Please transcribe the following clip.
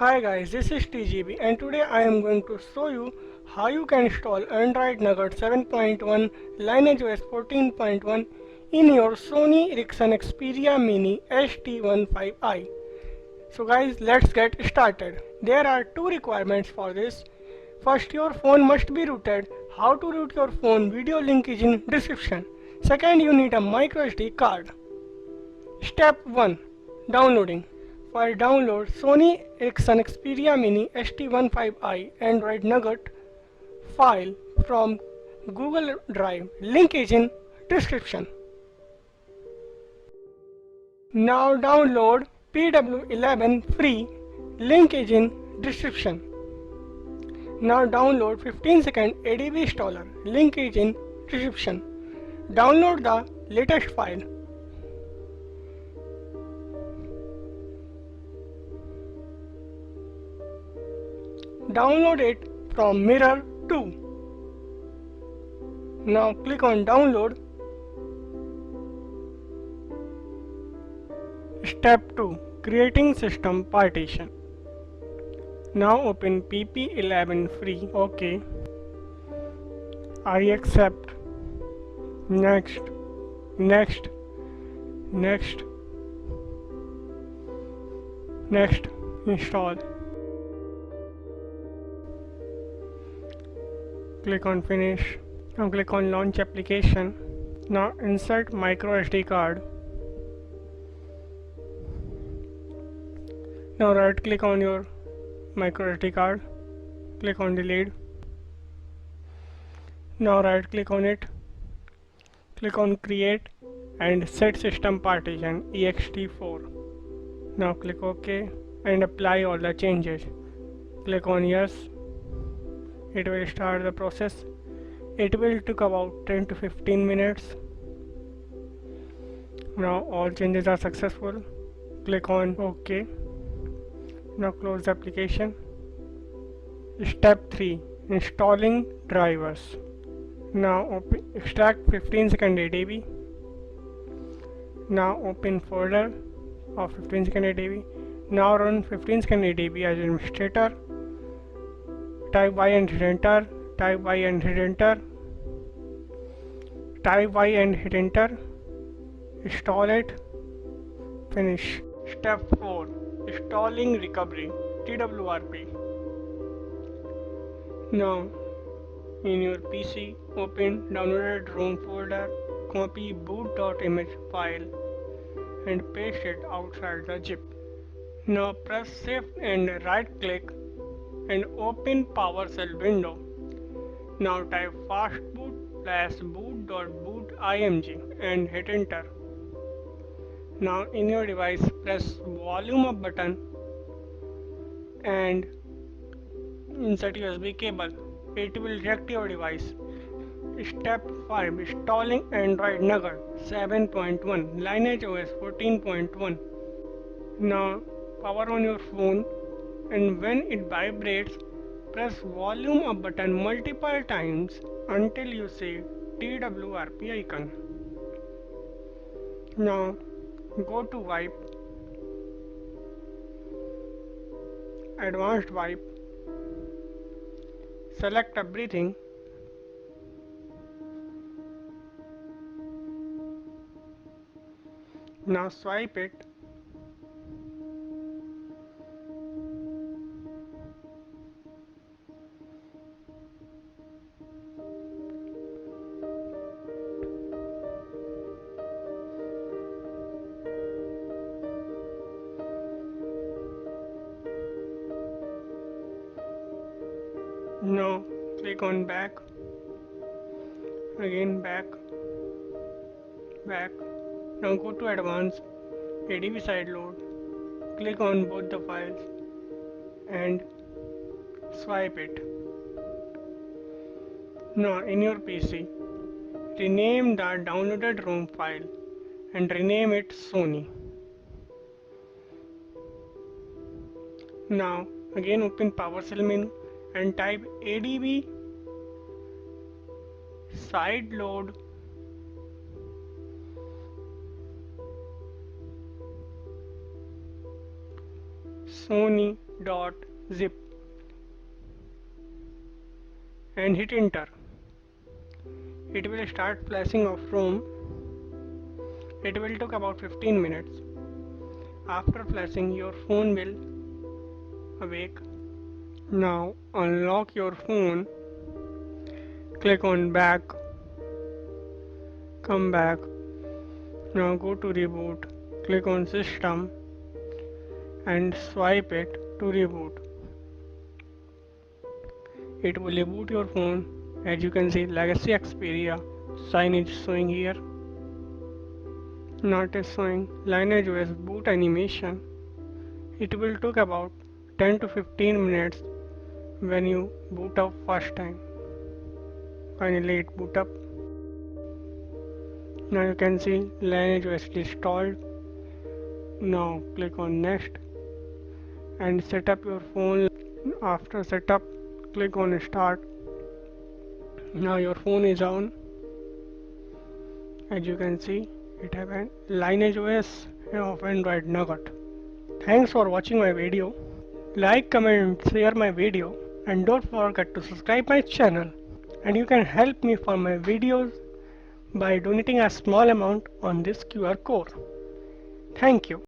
Hi guys, this is T.G.B and today I am going to show you how you can install Android Nougat 7.1 lineage OS 14.1 in your Sony Ericsson Xperia Mini st15i. So guys, let's get started. There are two requirements for this. First, your phone must be rooted. How to root your phone? Video link is in description. Second, you need a microSD card. Step 1. Downloading. For download Sony Ericsson Xperia Mini st15i Android Nougat file from Google Drive. Link is in description. Now download PW11 free. Link is in description. Now download 15-second ADB installer. Link is in description. Download the latest file. Download it from Mirror 2. Now click on download. Step 2. Creating system partition. Now open PP11 free. OK. I accept. Next. Next. Next. Next. Install. Click on finish. Now click on launch application. Now insert micro SD card. Now right click on your micro SD card. Click on delete. Now right click on it. Click on create and set system partition ext4. Now click OK and apply all the changes. Click on yes. It will start the process. It will take about 10 to 15 minutes. Now all changes are successful. Click on OK. Now close the application. Step 3. Installing drivers. Now extract 15-second ADB. Now open folder of 15-second ADB. Now run 15-second ADB as administrator. Type Y and hit enter. Type Y and hit enter. Type Y and hit enter. Install it. Finish. Step 4. Installing recovery TWRP. Now in your PC open downloaded ROM folder, copy boot.image file and paste it outside the zip. Now press shift and right click and open PowerShell window. Now type fastboot /boot.boot.img and hit enter. Now in your device press volume up button and insert USB cable. It will reject your device. Step 5. Installing Android Nougat 7.1 lineage OS 14.1. Now power on your phone and when it vibrates, press volume up button multiple times until you see TWRP icon. Now go to wipe, advanced wipe, select everything. Now swipe it. Now click on back, again back, back. Now go to advanced ADB side load, click on both the files and swipe it. Now in your PC, rename the downloaded ROM file and rename it Sony. Now again open PowerShell menu and type ADB side load Sony .zip and hit enter. It will start flashing off ROM. It will take about 15 minutes. After flashing, your phone will awake. Now unlock your phone. Click on back. Come back. Now go to reboot. Click on system and swipe it to reboot. It will reboot your phone. As you can see, Legacy Xperia sign is showing here. Not is showing lineage OS boot animation. It will take about 10 to 15 minutes when you boot up first time. Finally it boot up. Now you can see lineage OS installed. Now click on next and set up your phone. After setup, click on start. Now your phone is on. As you can see, it has a lineage OS of Android Nougat. Thanks for watching my video. Like, comment, share my video, and don't forget to subscribe my channel. And you can help me for my videos by donating a small amount on this QR code. Thank you.